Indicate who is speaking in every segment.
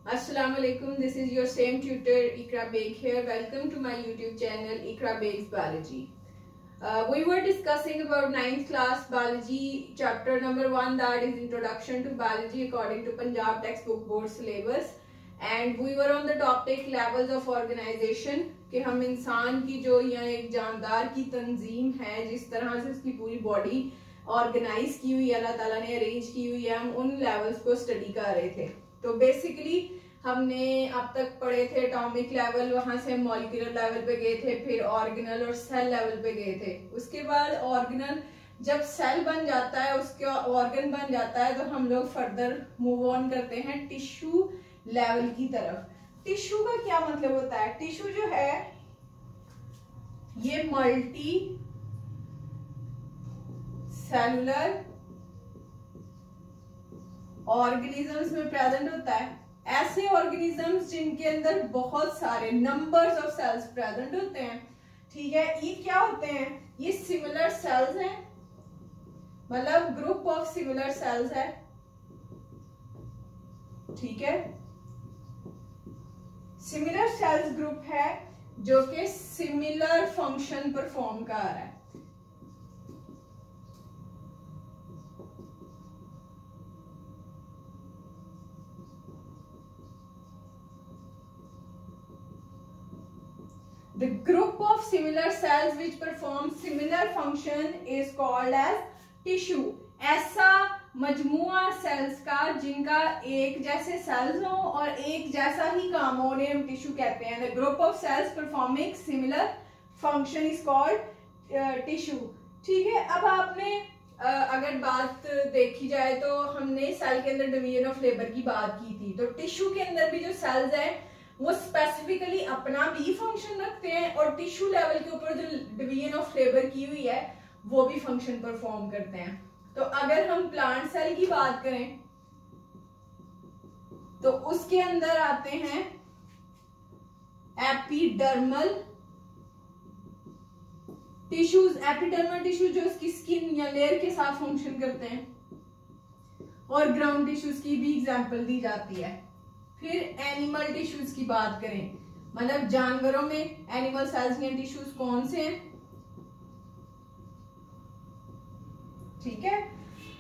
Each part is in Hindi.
Speaker 1: Assalamu alaikum. This is your same tutor Ikra Beg here. Welcome to my YouTube channel Ikra Beg's Biology. We were discussing about 9th class biology chapter number 1, that is Introduction to Biology according to Punjab textbook board syllabus, and we were on the topic levels of organization कि हम इंसान की जो या एक जानदार की तंजीम है, जिस तरह से उसकी पूरी बॉडी ऑर्गेनाइज की हुई है, अल्लाह ताला ने अरेंज की हुई है, हम उन लेवल्स को स्टडी कर रहे थे। तो बेसिकली हमने अब तक पढ़े थे एटॉमिक लेवल, वहां से मॉलिक्यूलर लेवल पे गए थे, फिर ऑर्गेनल और सेल लेवल पे गए थे। उसके बाद ऑर्गेनल जब सेल बन जाता है, उसका ऑर्गन बन जाता है, तो हम लोग फर्दर मूव ऑन करते हैं टिश्यू लेवल की तरफ। टिश्यू का क्या मतलब होता है? टिश्यू जो है ये मल्टी सेलुलर ऑर्गेनिजम्स में प्रेजेंट होता है। ऐसे ऑर्गेनिजम्स जिनके अंदर बहुत सारे नंबर्स ऑफ सेल्स प्रेजेंट होते हैं, ठीक है। ये क्या होते हैं? ये सिमिलर सेल्स हैं, मतलब ग्रुप ऑफ सिमिलर सेल्स है, ठीक है। सिमिलर सेल्स ग्रुप है जो कि सिमिलर फंक्शन परफॉर्म कर रहा है। The group of similar cells which perform similar function is called as tissue. ऐसा मजमुआ सेल्स का जिनका एक जैसे सेल्स हो और एक जैसा ही काम हो, उन्हें हम टिश्यू कहते हैं। The group of cells performing similar function is called tissue, ठीक है। अब आपने अगर बात देखी जाए तो हमने सेल के अंदर डिवीजन ऑफ लेबर की बात की थी, तो टिश्यू के अंदर भी जो सेल्स हैं वो स्पेसिफिकली अपना भी फंक्शन रखते हैं और टिश्यू लेवल के ऊपर जो डिवीजन ऑफ लेबर की हुई है वो भी फंक्शन परफॉर्म करते हैं। तो अगर हम प्लांट सेल की बात करें तो उसके अंदर आते हैं एपिडर्मल टिश्यूज। एपिडर्मल टिश्यू जो उसकी स्किन या लेयर के साथ फंक्शन करते हैं, और ग्राउंड टिश्यूज की भी एग्जांपल दी जाती है। फिर एनिमल टिश्यूज की बात करें, मतलब जानवरों में एनिमल सेल्स के टिश्यूज कौन से हैं, ठीक है।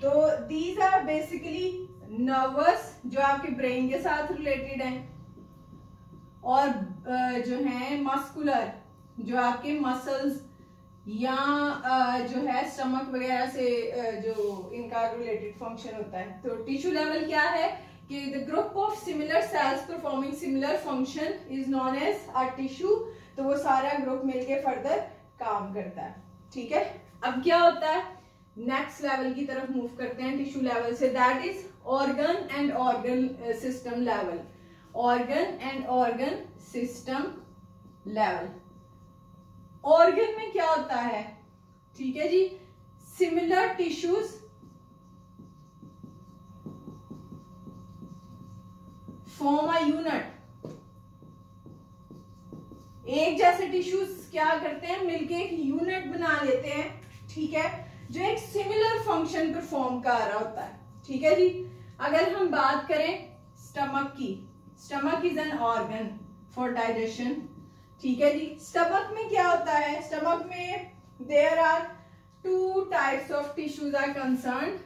Speaker 1: तो दीज आर बेसिकली नर्वस जो आपके ब्रेन के साथ रिलेटेड हैं, और जो है मस्कुलर जो आपके मसल्स या जो है स्टमक वगैरह से जो इनका रिलेटेड फंक्शन होता है। तो टिश्यू लेवल क्या है कि the group of similar cells performing similar function is known as a tissue. तो वो सारा ग्रुप मिलके फर्दर काम करता है, ठीक है। अब क्या होता है, नेक्स्ट लेवल की तरफ मूव करते हैं टिश्यू लेवल से, that is organ and organ system level. Organ and organ system level. Organ में क्या होता है, ठीक है जी, similar tissues form a unit. एक जैसे टिश्यूज क्या करते हैं, मिलके एक यूनिट बना लेते हैं, ठीक है, जो एक सिमिलर फंक्शन परफॉर्म कर रहा होता है, ठीक है जी। अगर हम बात करें स्टमक की, stomach is an organ for digestion, ठीक है जी। स्टमक में क्या होता है, स्टमक में there are 2 types of tissues are concern,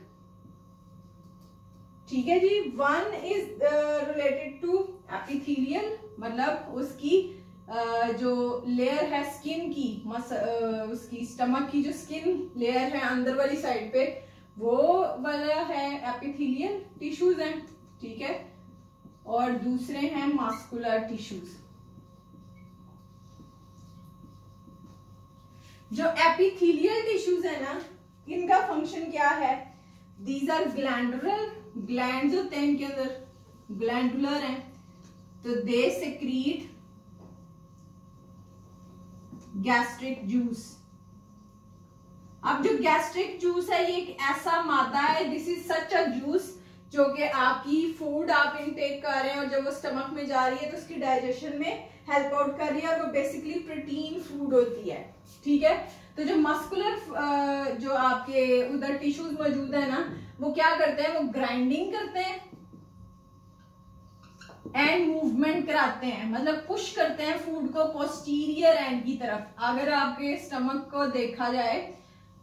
Speaker 1: ठीक है जी। One is related to epithelial, मतलब उसकी जो लेयर है स्किन की, उसकी स्टमक की जो स्किन लेयर है अंदर वाली साइड पे, वो वाला है एपिथेलियल टिश्यूज हैं, ठीक है। और दूसरे हैं मस्कुलर टिश्यूज। जो एपिथेलियल टिश्यूज है ना, इनका फंक्शन क्या है, दीज आर ग्लैंडुलर, ग्लैंड्स होते हैं इनके अंदर, ग्लैंडुलर हैं, तो दे सेक्रीट गैस्ट्रिक जूस। अब जो गैस्ट्रिक जूस है ये एक ऐसा मादा है, this is such a juice जो कि आपकी फूड आप इनटेक कर रहे हैं और जब वो स्टमक में जा रही है तो उसकी डाइजेशन में हेल्प आउट कर रही है, और वो बेसिकली प्रोटीन फूड होती है, ठीक है। तो जो मस्कुलर जो आपके उधर टिश्यूज मौजूद है ना, वो क्या करते हैं, वो ग्राइंडिंग करते हैं, एंड मूवमेंट कराते हैं, मतलब पुश करते हैं फूड को पोस्टीरियर एंड की तरफ। अगर आपके स्टमक को देखा जाए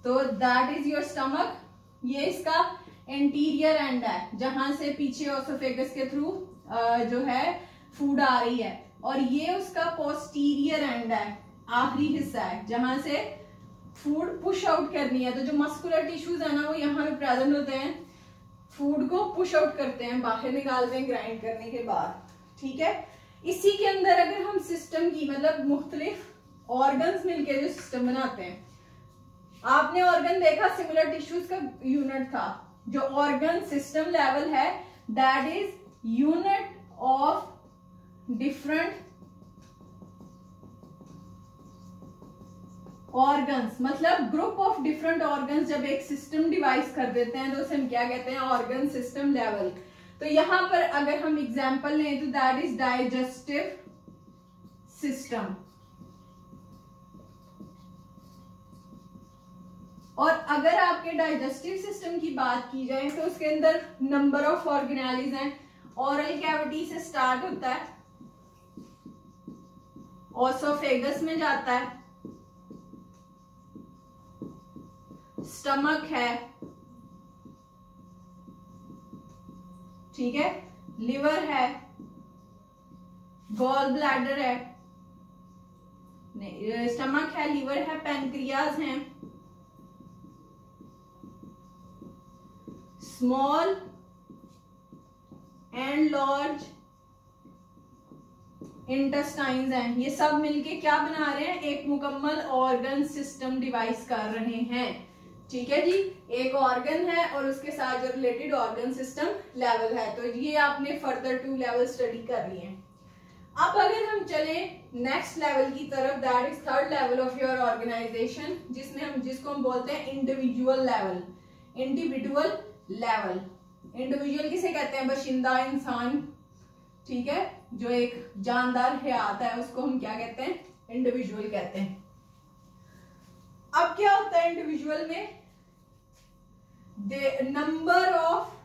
Speaker 1: तो दैट इज योर स्टमक, ये इसका एंटीरियर एंड है जहां से पीछे ओसोफेगस के थ्रू जो है फूड आ रही है, और ये उसका पोस्टीरियर एंड है, आखिरी हिस्सा है जहां से फूड पुश आउट करनी है। तो जो मस्कुलर टिश्यूज है ना वो यहाँ पे प्रेजेंट होते हैं, फूड को पुश आउट करते हैं, बाहर निकालते हैं ग्राइंड करने के बाद, ठीक है। इसी के अंदर अगर हम सिस्टम की मतलब मुख्तलिफ ऑर्गन्स मिलके जो सिस्टम बनाते हैं, आपने ऑर्गन देखा सिमिलर टिश्यूज का यूनिट था, जो ऑर्गन सिस्टम लेवल है that is unit of different organs, मतलब ग्रुप ऑफ डिफरेंट ऑर्गन्स जब एक सिस्टम डिवाइस कर देते हैं तो उसे हम क्या कहते हैं, ऑर्गन सिस्टम लेवल। तो यहां पर अगर हम एग्जांपल लें तो दैट इज डाइजेस्टिव सिस्टम, और अगर आपके डाइजेस्टिव सिस्टम की बात की जाए तो उसके अंदर नंबर ऑफ ऑर्गेनेलीज हैं। ओरल कैविटी से स्टार्ट होता है, ओसोफेगस में जाता है, स्टमक है, ठीक है, लिवर है, गॉल ब्लैडर है, नहीं स्टमक है, लिवर है, पैनक्रियाज है, स्मॉल एंड लार्ज इंटेस्टाइन्स हैं। ये सब मिलके क्या बना रहे हैं, एक मुकम्मल ऑर्गन सिस्टम डिवाइस कर रहे हैं, ठीक है जी। एक ऑर्गन है और उसके साथ जो रिलेटेड ऑर्गन सिस्टम लेवल है, तो ये आपने फर्दर 2 लेवल स्टडी कर लिए हैं। अब अगर हम चले नेक्स्ट लेवल की तरफ, that is 3rd level of your organisation, जिसको हम बोलते हैं individual level. Individual level, individual किसे कहते हैं, बशिंदा इंसान, ठीक है, जो एक जानदार हयात है उसको हम क्या कहते हैं, इंडिविजुअल कहते हैं। अब क्या होता है इंडिविजुअल में, the number of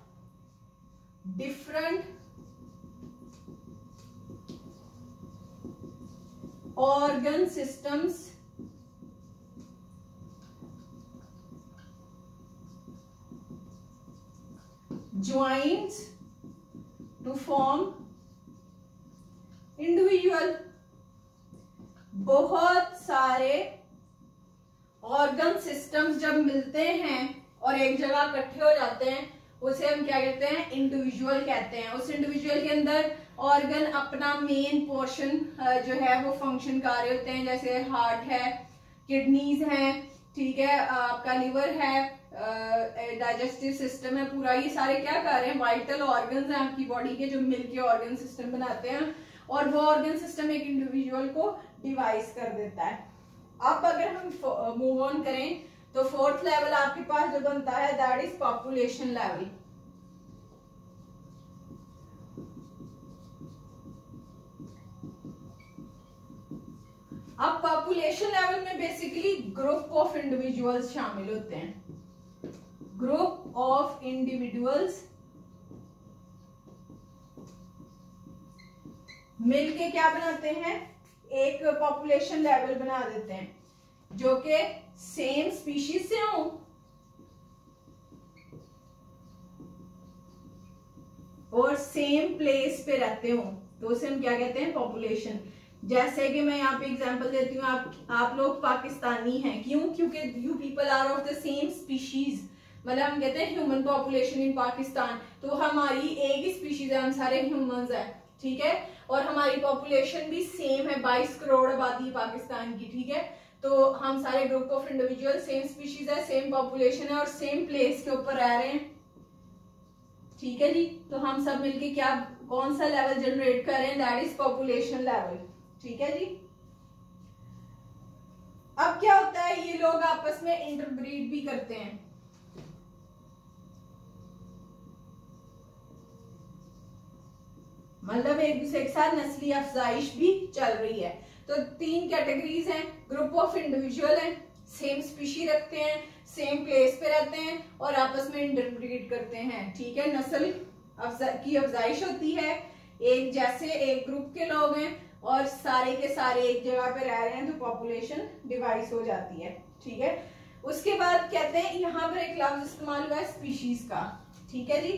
Speaker 1: different organ systems joins to form individual। बहुत सारे ऑर्गन सिस्टम्स जब मिलते हैं और एक जगह इकट्ठे हो जाते हैं उसे हम क्या कहते हैं, इंडिविजुअल कहते हैं। उस इंडिविजुअल के अंदर ऑर्गन अपना मेन पोर्शन जो है वो फंक्शन कर रहे होते हैं, जैसे हार्ट है, किडनीज हैं, ठीक है, आपका लिवर है, डाइजेस्टिव सिस्टम है पूरा, ये सारे क्या कर रहे हैं, वाइटल ऑर्गन्स हैं आपकी बॉडी के जो मिलके ऑर्गन सिस्टम बनाते हैं, और वो ऑर्गन सिस्टम एक इंडिविजुअल को डिवाइस कर देता है। अब अगर हम मूव ऑन करें तो 4th लेवल आपके पास जो बनता है दैट इज पॉपुलेशन लेवल। अब पॉपुलेशन लेवल में बेसिकली ग्रुप ऑफ इंडिविजुअल्स शामिल होते हैं। ग्रुप ऑफ इंडिविजुअल्स मिलके क्या बनाते हैं, एक पॉपुलेशन लेवल बना देते हैं, जो कि सेम स्पीशीज से हो और सेम प्लेस पे रहते हो, तो उसे हम क्या कहते हैं, पॉपुलेशन। जैसे कि मैं यहाँ पे एग्जांपल देती हूँ, आप लोग पाकिस्तानी हैं, क्यों, क्योंकि you people are of the same species, मतलब हम कहते हैं ह्यूमन पॉपुलेशन इन पाकिस्तान, तो हमारी एक ही स्पीशीज है, हम सारे ह्यूमंस हैं, ठीक है, और हमारी पॉपुलेशन भी सेम है, 22 करोड़ आबादी पाकिस्तान की, ठीक है, तो हम सारे group of individual, same species है, सेम पॉपुलेशन है और सेम प्लेस के ऊपर रह रहे हैं, ठीक है जी। तो हम सब मिलके क्या, कौन सा लेवल जनरेट कर रहे हैं, दैट इज पॉपुलेशन लेवल, ठीक है जी। अब क्या होता है, ये लोग आपस में इंटरब्रीड भी करते हैं, मतलब एक दूसरे के साथ नस्ली अफजाइश भी चल रही है। तो 3 कैटेगरीज हैं, ग्रुप ऑफ इंडिविजुअल हैं, सेम स्पीशी रखते हैं, सेम प्लेस पे रहते हैं और आपस में इंटरब्रीड करते हैं, ठीक है, नस्ल की अफजाइश होती है, एक जैसे एक ग्रुप के लोग हैं और सारे के सारे एक जगह पे रह रहे हैं तो पॉपुलेशन डिवाइड हो जाती है, ठीक है। उसके बाद कहते हैं यहाँ पर एक लफ्ज इस्तेमाल हुआ है स्पीशीज का, ठीक है जी।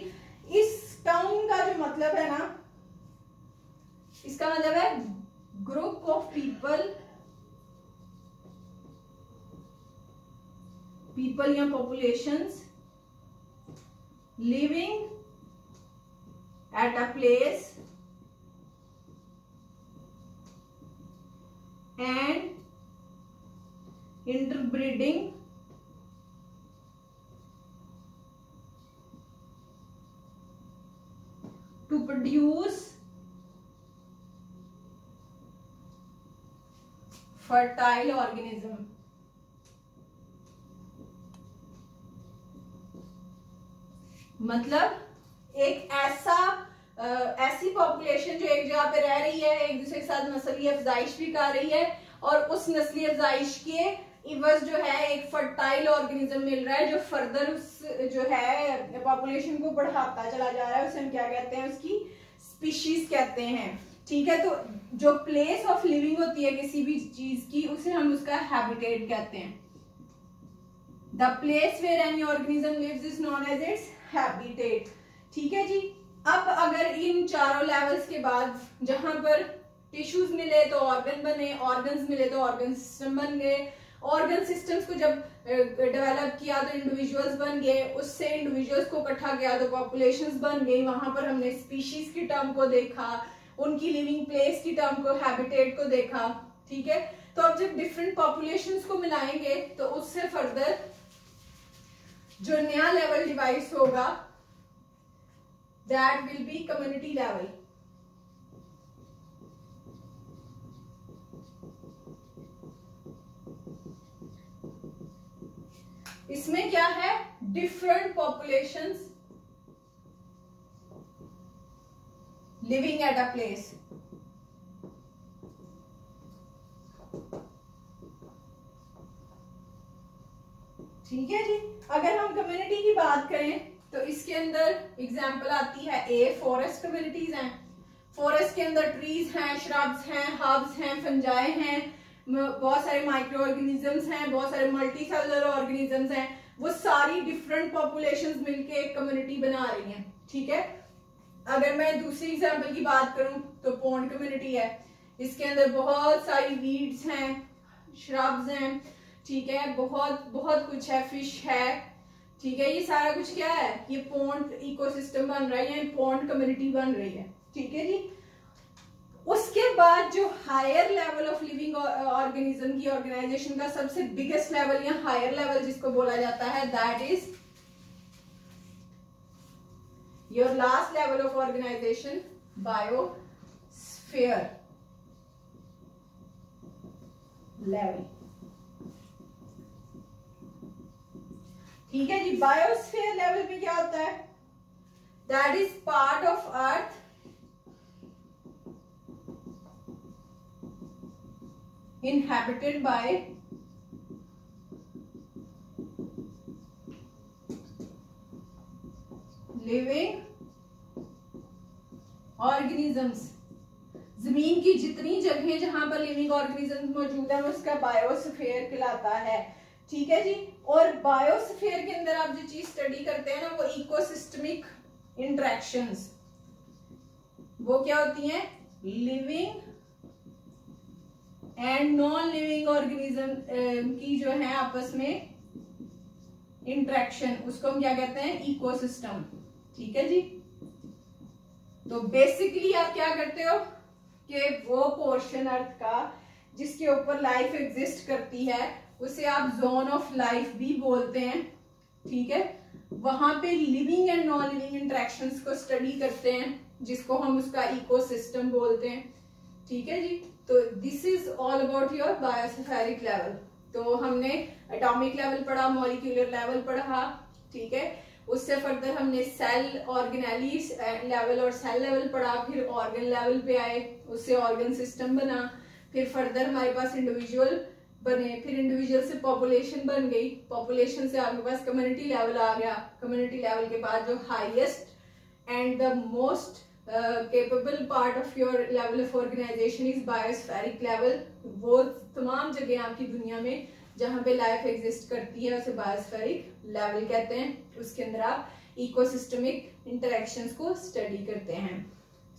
Speaker 1: इस टर्म का जो मतलब है ना, इसका मतलब है ग्रुप ऑफ पीपल या populations living at a place and interbreeding to produce fertile organism। मतलब एक ऐसी पॉपुलेशन जो एक जगह पे रह रही है, एक दूसरे के साथ नस्ली अफजाइश भी कर रही है और उस नस्ली अफजाइश के इवज जो है एक फर्टाइल ऑर्गेनिज्म मिल रहा है जो फर्दर उस जो है पॉपुलेशन को बढ़ाता चला जा रहा है। उसे हम क्या कहते हैं, उसकी स्पीशीज कहते हैं, ठीक है। तो जो प्लेस ऑफ लिविंग होती है किसी भी चीज की, उसे हम उसका हैबिटेट कहते हैं। The place where any organism lives is known as its habitat, ठीक है जी। अब अगर इन चारों लेवल्स के बाद जहां पर टिश्यूज मिले तो ऑर्गन बने, ऑर्गन्स मिले तो ऑर्गन सिस्टम बन गए, ऑर्गन सिस्टम्स को जब डेवलप किया तो इंडिविजुअल्स बन गए, उससे इंडिविजुअल्स को इकट्ठा किया तो पॉपुलेशंस बन गई। वहां पर हमने स्पीशीज की टर्म को देखा, उनकी लिविंग प्लेस की टर्म को, हैबिटेट को देखा, ठीक है। तो अब जब डिफरेंट पॉपुलेशंस को मिलाएंगे तो उससे फर्दर जो नया लेवल डिवाइस होगा that will be community level. इसमें क्या है, different populations living at a place. ठीक है जी। अगर हम कम्युनिटी की बात करें तो इसके अंदर एग्जांपल आती है फॉरेस्ट कम्युनिटीज हैं। फॉरेस्ट के अंदर ट्रीज हैं, श्रब्स हैं, हर्ब्स हैं, फंजाई हैं, बहुत सारे माइक्रो ऑर्गेनिजम्स हैं, बहुत सारे मल्टी सेलुलर ऑर्गेनिजम्स हैं। वो सारी डिफरेंट पॉपुलेशंस मिलके एक कम्युनिटी बना रही हैं, ठीक है। अगर मैं दूसरी एग्जांपल की बात करूं तो पॉन्ड कम्युनिटी है। इसके अंदर बहुत सारी वीड्स हैं, श्रब्स हैं, ठीक है, बहुत बहुत कुछ है, फिश है, ठीक है। ये सारा कुछ क्या है, ये पॉन्ड इकोसिस्टम बन रहा है, ये पॉन्ड कम्युनिटी बन रही है, ठीक है जी। उसके बाद जो higher level of living organism की ऑर्गेनाइजेशन का सबसे बिगेस्ट लेवल या हायर लेवल जिसको बोला जाता है, that is your last level of organisation, biosphere level, ठीक है जी। बायोस्फीयर लेवल में क्या होता है, that is part of earth inhabited by living organisms। जमीन की जितनी जगहें जहां पर लिविंग ऑर्गेनिजम्स मौजूद है उसका बायोस्फीयर कहलाता है, ठीक है जी। और बायोस्फीयर के अंदर आप जो चीज स्टडी करते हैं ना, वो इकोसिस्टमिक इंटरेक्शंस, वो क्या होती हैं, living and non living organism की जो है आपस में इंटरेक्शन, उसको हम क्या कहते हैं, इकोसिस्टम, ठीक है जी। तो बेसिकली आप क्या करते हो कि वो पोर्शन अर्थ का जिसके ऊपर लाइफ एग्जिस्ट करती है उसे आप जोन ऑफ लाइफ भी बोलते हैं, ठीक है। वहां पे living and non living interactions को स्टडी करते हैं जिसको हम उसका इकोसिस्टम बोलते हैं, ठीक है जी। तो this is all about your biospheric level. तो हमने एटॉमिक लेवल पढ़ा, मॉलिक्यूलर लेवल पढ़ा, ठीक है। उससे फर्दर हमने सेल ऑर्गेनेली लेवल और सेल लेवल पढ़ा, फिर ऑर्गन लेवल पे आए, उससे ऑर्गन सिस्टम बना, फिर फर्दर हमारे पास इंडिविजुअल बने, फिर इंडिविजुअल से पॉपुलेशन बन गई, पॉपुलेशन से आपके पास कम्युनिटी लेवल आ गया, कम्युनिटी लेवल के बाद जो highest and the most capable part of your level of organization is biospheric level. वो तमाम जगह आपकी दुनिया में जहाँ पे लाइफ एग्जिस्ट करती है उसे बायोस्फेरिक लेवल कहते हैं. उसके अंदर आप इकोसिस्टमिक इंटरेक्शंस को स्टडी करते हैं.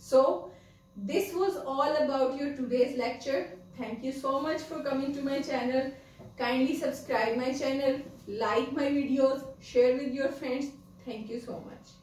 Speaker 1: So this was all about your today's lecture. Thank you so much for coming to my channel. Kindly subscribe my channel, like my videos, share with your friends. Thank you so much.